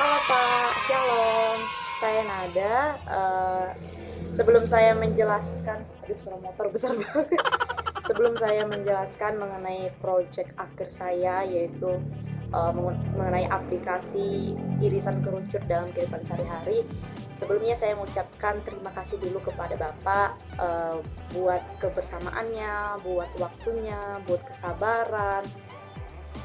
Halo Pak, Shalom. Saya Nada. Sebelum saya menjelaskan, aduh suara motor besar banget. Sebelum saya menjelaskan mengenai proyek akhir saya, yaitu mengenai aplikasi irisan kerucut dalam kehidupan sehari-hari, sebelumnya saya mengucapkan terima kasih dulu kepada Bapak buat kebersamaannya, buat waktunya, buat kesabaran,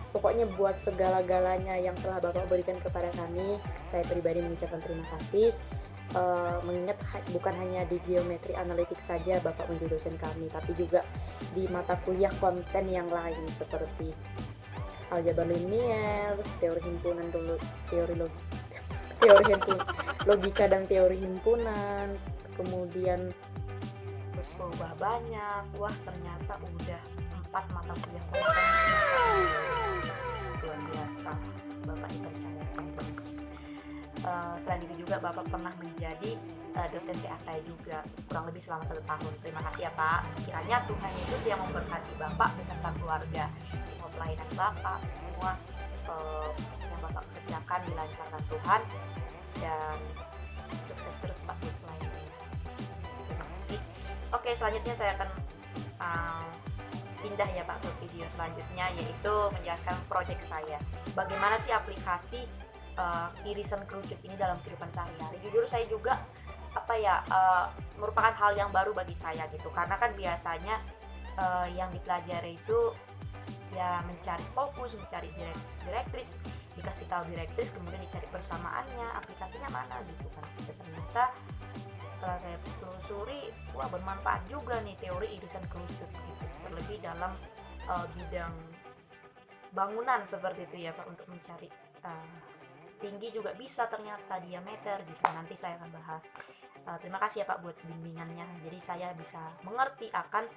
pokoknya buat segala-galanya yang telah Bapak berikan kepada kami. Saya pribadi mengucapkan terima kasih. Mengingat bukan hanya di geometri analitik saja Bapak menjadi dosen kami, tapi juga di mata kuliah konten yang lain seperti aljabar linier, teori himpunan, teori logika dan teori himpunan, kemudian terus berubah banyak. Wah, ternyata udah 4 mata kuliah konten. Luar biasa, Bapak dipercayakan terus. Selain itu juga Bapak pernah menjadi dosen TA saya juga kurang lebih selama 1 tahun. Terima kasih ya Pak. Kiranya Tuhan Yesus yang memberkati Bapak beserta keluarga, semua pelayanan Bapak, semua yang Bapak kerjakan dilancarkan Tuhan, dan sukses terus Pak di pelayanannya. Terima kasih. Oke, selanjutnya saya akan pindah ya Pak ke video selanjutnya, yaitu menjelaskan proyek saya. Bagaimana sih aplikasi irisan kerucut ini dalam kehidupan sehari-hari. Jujur saya juga merupakan hal yang baru bagi saya gitu, karena kan biasanya yang dipelajari itu ya mencari fokus, mencari direktris, dikasih tahu direktris, kemudian dicari persamaannya, aplikasinya mana gitu kan. Dan ternyata setelah saya telusuri, wah bermanfaat juga nih teori irisan kerucut gitu, terlebih dalam bidang bangunan seperti itu ya Pak, untuk mencari tinggi juga bisa ternyata, diameter gitu. Nanti saya akan bahas. Terima kasih ya Pak buat bimbingannya, jadi saya bisa mengerti akan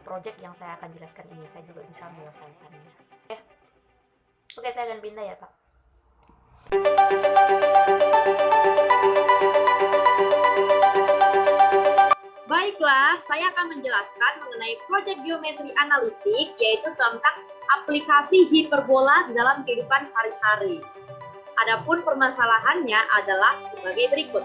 proyek yang saya akan jelaskan ini, saya juga bisa menyelesaikannya. Oke, saya akan pindah ya Pak. Baiklah, saya akan menjelaskan mengenai proyek geometri analitik, yaitu tentang aplikasi hiperbola dalam kehidupan sehari-hari. Adapun permasalahannya adalah sebagai berikut.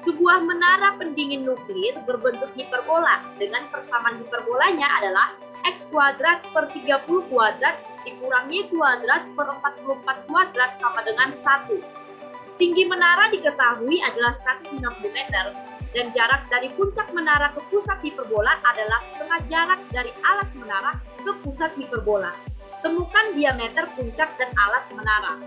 Sebuah menara pendingin nuklir berbentuk hiperbola dengan persamaan hiperbolanya adalah X kuadrat per 30 kuadrat dikurang Y kuadrat per 44 kuadrat sama dengan 1. Tinggi menara diketahui adalah 150 meter dan jarak dari puncak menara ke pusat hiperbola adalah setengah jarak dari alas menara ke pusat hiperbola. Temukan diameter puncak dan alas menara.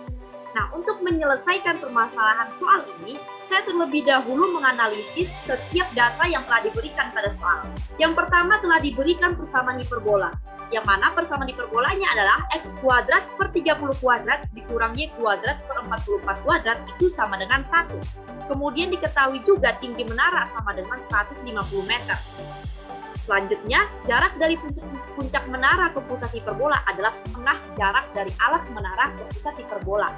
Nah, untuk menyelesaikan permasalahan soal ini, saya terlebih dahulu menganalisis setiap data yang telah diberikan pada soal. Yang pertama telah diberikan persamaan hiperbola, yang mana persamaan hiperbolanya adalah X kuadrat per 30 kuadrat dikurang Y kuadrat per 44 kuadrat itu sama dengan 1. Kemudian diketahui juga tinggi menara sama dengan 150 meter. Selanjutnya, jarak dari puncak menara ke pusat hiperbola adalah setengah jarak dari alas menara ke pusat hiperbola.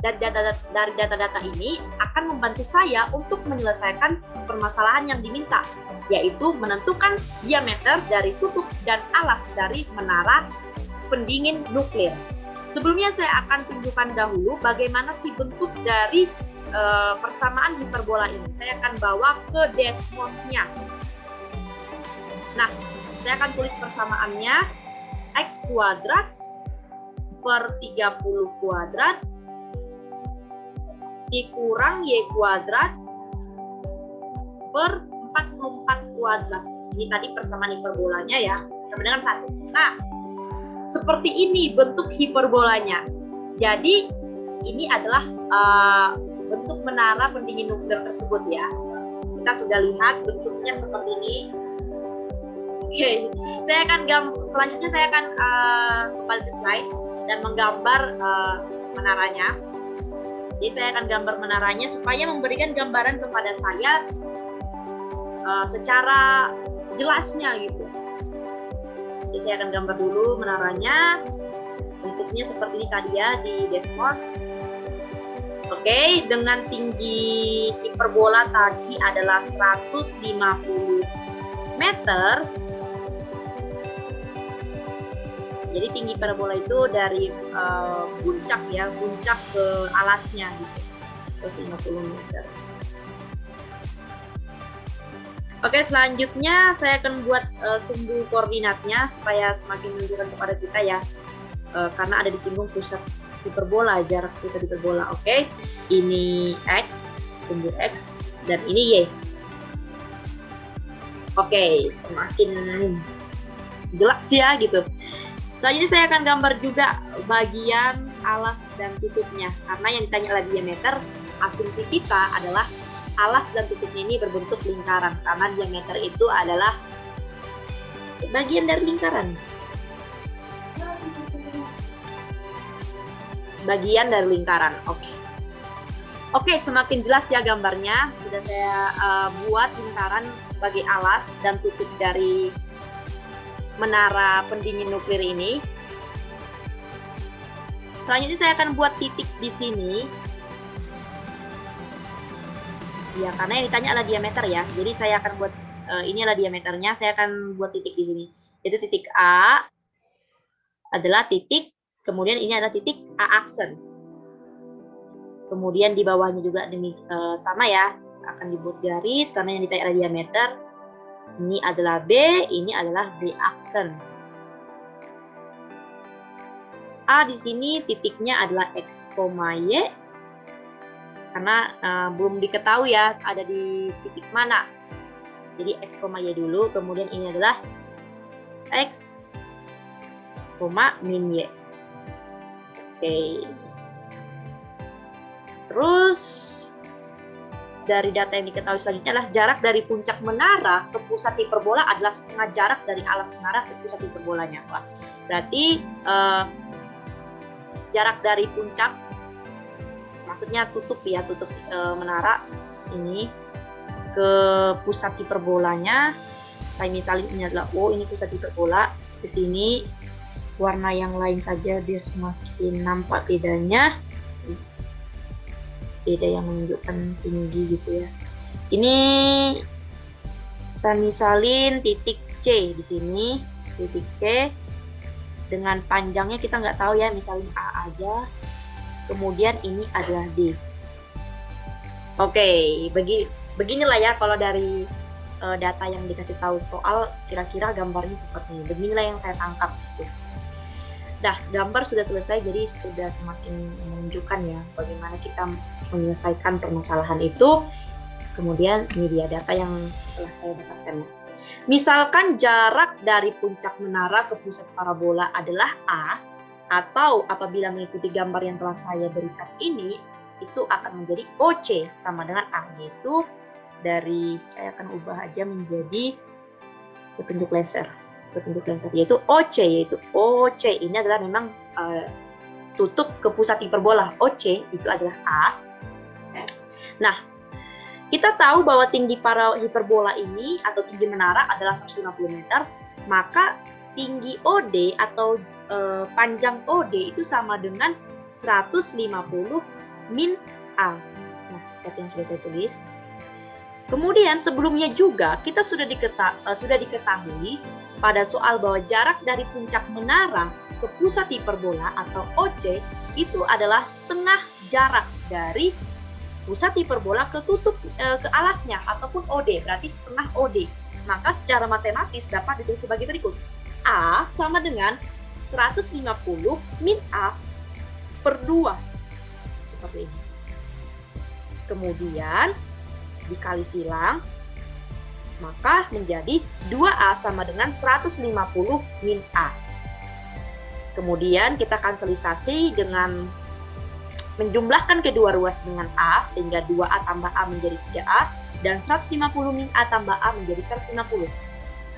Dan dari data-data ini akan membantu saya untuk menyelesaikan permasalahan yang diminta, yaitu menentukan diameter dari tutup dan alas dari menara pendingin nuklir. Sebelumnya saya akan tunjukkan dahulu bagaimana sih bentuk dari persamaan hiperbola ini. Saya akan bawa ke Desmosnya. Nah, saya akan tulis persamaannya X kuadrat per 30 kuadrat dikurang Y kuadrat per 44 kuadrat. Ini tadi persamaan hiperbolanya ya, sama dengan 1. Nah, seperti ini bentuk hiperbolanya. Jadi, ini adalah bentuk menara pendingin nuklir tersebut ya. Kita sudah lihat bentuknya seperti ini. Oke, selanjutnya saya akan kembali ke slide dan menggambar menaranya. Jadi saya akan gambar menaranya supaya memberikan gambaran kepada saya secara jelasnya gitu. Jadi saya akan gambar dulu menaranya. Bentuknya seperti ini tadi ya di Desmos. Oke, dengan tinggi hiperbola tadi adalah 150 meter. Jadi tinggi parabola itu dari puncak ya, puncak ke alasnya gitu. 150 meter. Oke, selanjutnya saya akan buat sumbu koordinatnya supaya semakin menunjukkan kepada kita ya. Karena ada disinggung pusat hiperbola, jarak pusat hiperbola. Oke, ini X, sumbu X, dan ini Y. Oke, semakin jelas ya gitu. Selanjutnya saya akan gambar juga bagian alas dan tutupnya. Karena yang ditanya adalah diameter, asumsi kita adalah alas dan tutupnya ini berbentuk lingkaran. Karena diameter itu adalah bagian dari lingkaran. Bagian dari lingkaran. Oke, semakin jelas ya gambarnya. Sudah saya buat lingkaran sebagai alas dan tutup dari menara pendingin nuklir ini. Selanjutnya saya akan buat titik di sini. Ya, karena yang ditanya adalah diameter ya. Jadi saya akan buat ini adalah diameternya. Saya akan buat titik di sini. Yaitu titik A adalah titik, kemudian ini adalah titik A aksen. Kemudian di bawahnya juga sama ya, akan dibuat garis karena yang ditanya adalah diameter. Ini adalah B, ini adalah B aksen. A di sini titiknya adalah X, Y. Karena belum diketahui ya ada di titik mana. Jadi X, Y dulu, kemudian ini adalah X, min Y. Oke. Terus dari data yang diketahui selanjutnya adalah jarak dari puncak menara ke pusat hiperbola adalah setengah jarak dari alas menara ke pusat hiperbolanya. Wah, berarti jarak dari puncak, maksudnya tutup menara ini ke pusat hiperbolanya. Saya misalnya ini adalah O, ini pusat hiperbola. Ke sini warna yang lain saja biar semakin nampak bedanya. Beda yang menunjukkan tinggi gitu ya. Ini saya misalin titik C di sini, titik C dengan panjangnya kita nggak tahu ya, misalin A aja. Kemudian ini adalah D. Oke, beginilah ya kalau dari data yang dikasih tahu soal, kira-kira gambarnya seperti ini. Beginilah yang saya tangkap gitu. Dah, gambar sudah selesai, jadi sudah semakin menunjukkan ya bagaimana kita menyelesaikan permasalahan itu. Kemudian ini dia data yang telah saya dapatkan. Misalkan jarak dari puncak menara ke pusat parabola adalah A, atau apabila mengikuti gambar yang telah saya berikan ini, itu akan menjadi OC sama dengan A, yaitu dari, saya akan ubah aja menjadi petunjuk laser, yaitu OC, ini adalah memang tutup ke pusat hiperbola. OC itu adalah A. Nah, kita tahu bahwa tinggi para hiperbola ini atau tinggi menara adalah 150 meter, maka tinggi OD atau panjang OD itu sama dengan 150 min A. Nah, seperti yang sudah saya tulis. Kemudian sebelumnya juga kita sudah diketahui pada soal bahwa jarak dari puncak menara ke pusat hiperbola atau OC itu adalah setengah jarak dari pusat hiperbola ke alasnya ataupun OD, berarti setengah OD. Maka secara matematis dapat ditulis sebagai berikut. A sama dengan 150 min A per 2. Seperti ini. Kemudian dikali silang, maka menjadi 2A sama dengan 150 min A. Kemudian kita kanselisasi dengan menjumlahkan kedua ruas dengan A, sehingga 2A tambah A menjadi 3A, dan 150 min A tambah A menjadi 150.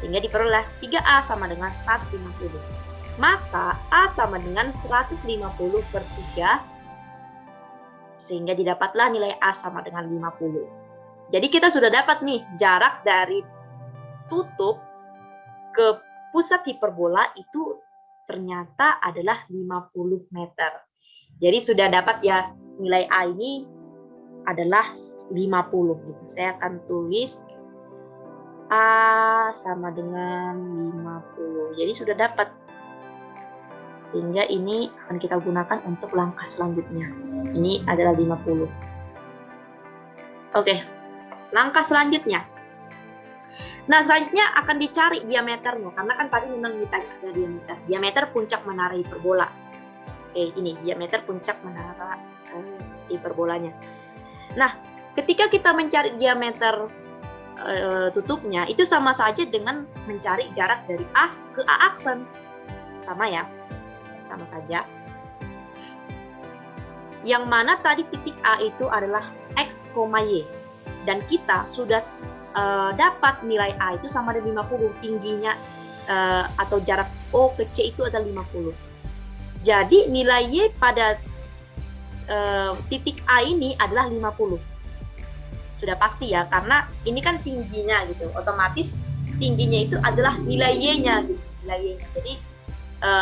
Sehingga diperoleh 3A sama dengan 150. Maka A sama dengan 150 per 3, sehingga didapatlah nilai A sama dengan 50. Jadi kita sudah dapat nih jarak dari tutup ke pusat hiperbola itu ternyata adalah 50 meter. Jadi sudah dapat ya nilai A ini adalah 50 gitu. Saya akan tulis A sama dengan 50. Jadi sudah dapat Sehingga ini akan kita gunakan untuk langkah selanjutnya. Ini adalah 50. Oke, langkah selanjutnya. Nah, selanjutnya akan dicari diameternya, karena kan tadi memang ditanya ada diameter. Diameter puncak menara hiperbola. Oke, ini diameter puncak menara hiperbolanya. Nah, ketika kita mencari diameter tutupnya, itu sama saja dengan mencari jarak dari A ke A aksen. Sama ya, sama saja. Yang mana tadi titik A itu adalah X, Y. Dan kita sudah dapat nilai A itu sama dengan 50, tingginya atau jarak O ke C itu adalah 50. Jadi nilai Y pada titik A ini adalah 50. Sudah pasti ya, karena ini kan tingginya gitu. Otomatis tingginya itu adalah nilai Y-nya gitu. Nilai Y-nya. Jadi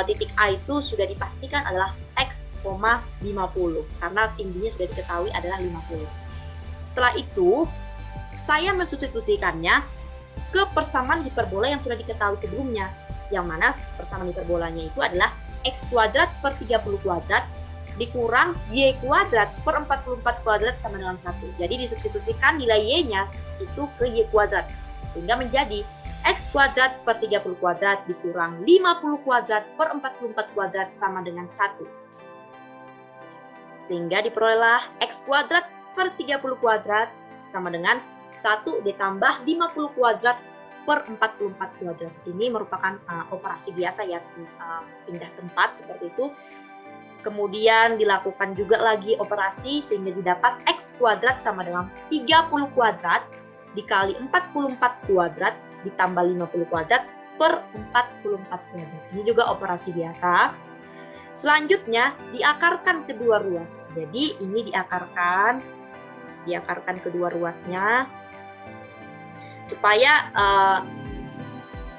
titik A itu sudah dipastikan adalah X, 50 karena tingginya sudah diketahui adalah 50. Setelah itu saya mensubstitusikannya ke persamaan hiperbola yang sudah diketahui sebelumnya, yang mana persamaan hiperbolanya itu adalah X kuadrat per 30 kuadrat dikurang Y kuadrat per 44 kuadrat sama dengan 1. Jadi disubstitusikan nilai Y-nya itu ke Y kuadrat, sehingga menjadi X kuadrat per 30 kuadrat dikurang 50 kuadrat per 44 kuadrat sama dengan 1. Sehingga diperolehlah X kuadrat per 30 kuadrat sama dengan 1 ditambah 50 kuadrat per 44 kuadrat. Ini merupakan operasi biasa ya, pindah tempat seperti itu. Kemudian dilakukan juga lagi operasi sehingga didapat X kuadrat sama dengan 30 kuadrat dikali 44 kuadrat ditambah 50 kuadrat per 44 kuadrat. Ini juga operasi biasa. Selanjutnya diakarkan kedua ruas. Jadi ini diakarkan kedua ruasnya supaya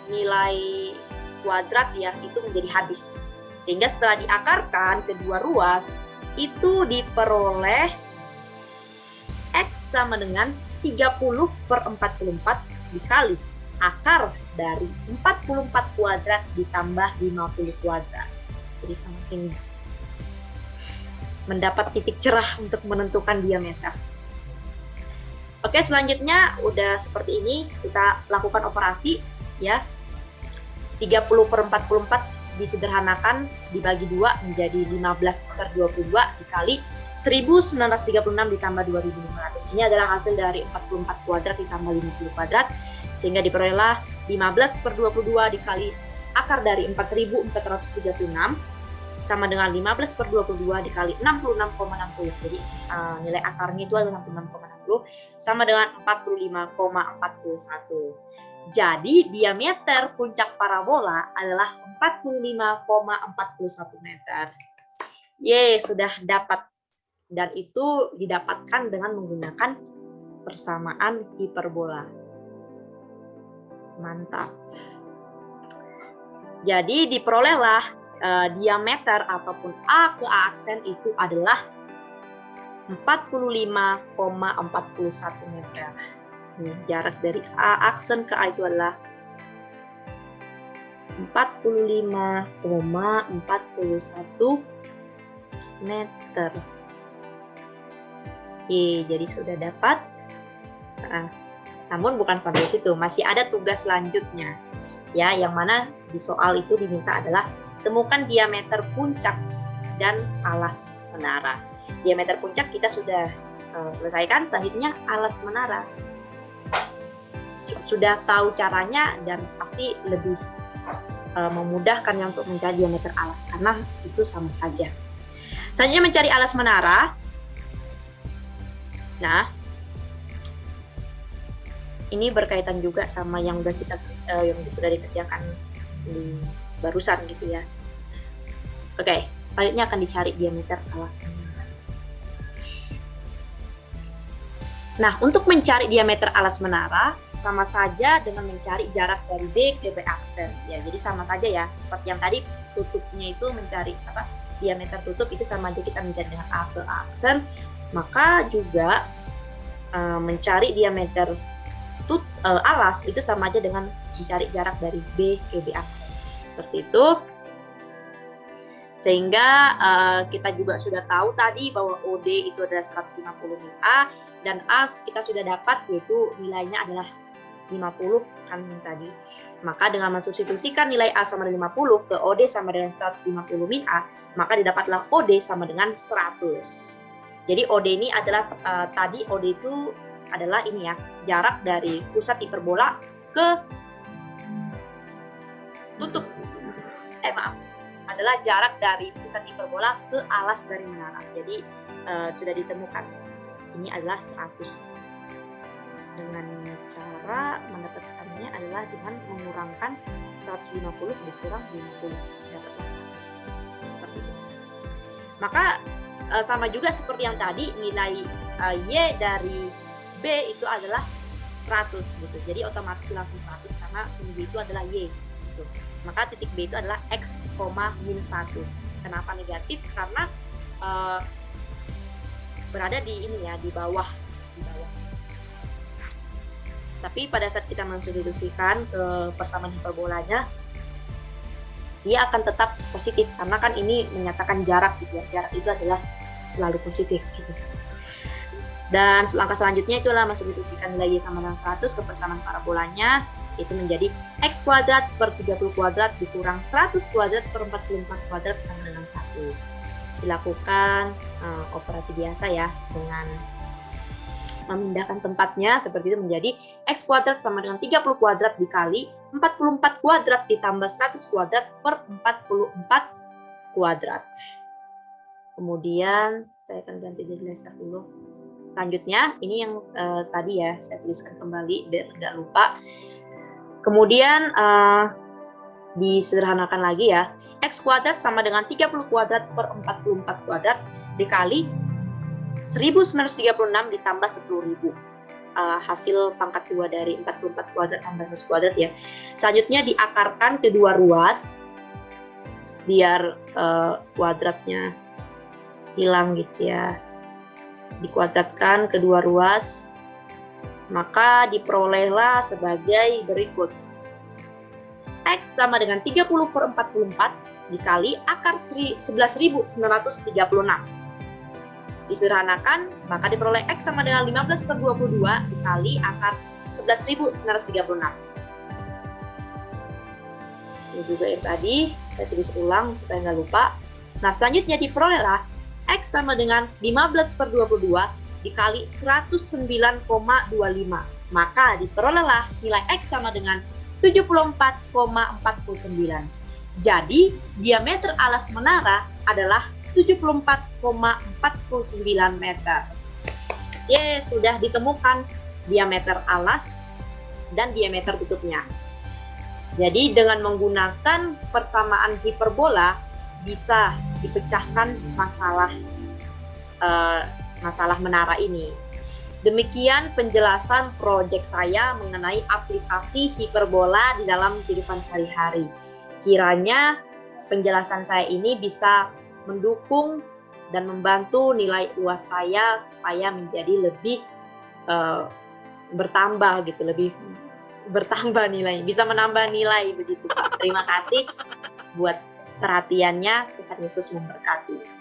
nilai kuadrat ya itu menjadi habis. Sehingga setelah diakarkan kedua ruas itu diperoleh X sama dengan 30 per 44 dikali akar dari 44 kuadrat ditambah 50 kuadrat. Jadi semakin mendapat titik cerah untuk menentukan diameter. Oke, selanjutnya udah seperti ini, kita lakukan operasi ya. 30 per 44 disederhanakan dibagi 2 menjadi 15 per 22 dikali 1936 ditambah 2500. Ini adalah hasil dari 44 kuadrat ditambah 50 kuadrat, sehingga diperolehlah 15 per 22 dikali akar dari 4436 sama dengan 15 per 22 dikali 66,60. Jadi nilai akarnya itu adalah 66,60 sama dengan 45,41. Jadi diameter puncak parabola adalah 45,41 meter. Sudah dapat. Dan itu didapatkan dengan menggunakan persamaan hiperbola. Mantap. Jadi diperolehlah diameter ataupun A ke A aksen itu adalah 45,41 meter. Jarak dari A aksen ke A itu adalah 45,41 meter. Jadi sudah dapat. Namun bukan sampai situ, masih ada tugas selanjutnya. Ya, yang mana di soal itu diminta adalah temukan diameter puncak dan alas menara. Diameter puncak kita sudah selesaikan, selanjutnya alas menara. Sudah tahu caranya dan pasti lebih memudahkannya untuk mencari diameter alas karena itu sama saja. Selanjutnya mencari alas menara. Nah, ini berkaitan juga sama yang sudah dikerjakan di barusan gitu ya. Oke, selanjutnya akan dicari diameter alas menara. Nah, untuk mencari diameter alas menara sama saja dengan mencari jarak dari B ke B aksen. Ya, jadi sama saja ya. Seperti yang tadi tutupnya itu mencari diameter tutup itu sama aja kita mencari dengan A ke A aksen. Maka juga mencari diameter alas itu sama aja dengan mencari jarak dari B ke B aksen. Seperti itu. Sehingga kita juga sudah tahu tadi bahwa OD itu adalah 150 min A, dan A kita sudah dapat yaitu nilainya adalah 50 kan tadi. Maka dengan mensubstitusikan nilai A sama dengan 50 ke OD sama dengan 150 min A, maka didapatlah OD sama dengan 100. Jadi OD ini adalah tadi OD itu adalah ini ya, jarak dari pusat hiperbola ke tutup. Adalah jarak dari pusat hiperbola ke alas dari menara. Jadi sudah ditemukan. Ini adalah 100. Dengan cara mendapatkannya adalah dengan mengurangkan 150 dikurang 50, dapatlah 100. Seperti itu. Maka sama juga seperti yang tadi, nilai Y dari B itu adalah 100 gitu. Jadi otomatis langsung 100 karena Y itu adalah Y gitu. Maka titik B itu adalah X, min 100. Kenapa negatif? Karena berada di ini ya, di bawah. Tapi pada saat kita mensubstitusikan ke persamaan hiperbolanya, dia akan tetap positif karena kan ini menyatakan jarak gitu ya. Jarak itu adalah selalu positif gitu. Dan langkah selanjutnya itulah mensubstitusikan nilai Y sama dengan 100 ke persamaan parabolanya, itu menjadi X kuadrat per 30 kuadrat dikurang 100 kuadrat per 44 kuadrat sama dengan 1. Dilakukan operasi biasa ya, dengan memindahkan tempatnya seperti itu menjadi X kuadrat sama dengan 30 kuadrat dikali 44 kuadrat ditambah 100 kuadrat per 44 kuadrat. Kemudian saya akan ganti jadi laser dulu. Selanjutnya ini yang tadi ya saya tuliskan kembali biar nggak lupa. Kemudian disederhanakan lagi ya, X kuadrat sama dengan 30 kuadrat per 44 kuadrat dikali 1936 ditambah 10.000. Hasil pangkat 2 dari 44 kuadrat tambah 100 kuadrat ya. Selanjutnya diakarkan kedua ruas biar kuadratnya hilang gitu ya. Dikuadratkan kedua ruas, maka diperolehlah sebagai berikut. X sama dengan 30 per 44 dikali akar 11.936. Disederhanakan, maka diperoleh X sama dengan 15 per 22 dikali akar 11.936. Ini juga yang tadi, saya tulis ulang supaya nggak lupa. Nah, selanjutnya diperolehlah X sama dengan 15 per 22 dikali 109,25. Maka diperolehlah nilai X sama dengan 74,49. Jadi, diameter alas menara adalah 74,49 meter. Sudah ditemukan diameter alas dan diameter tutupnya. Jadi dengan menggunakan persamaan hiperbola bisa dipecahkan masalah menara ini. Demikian penjelasan proyek saya mengenai aplikasi hiperbola di dalam kehidupan sehari-hari. Kiranya penjelasan saya ini bisa mendukung dan membantu nilai UAS saya supaya menjadi lebih bertambah gitu, lebih bertambah nilai, bisa menambah nilai begitu Pak. Terima kasih buat perhatiannya, Tuhan Yesus memberkati.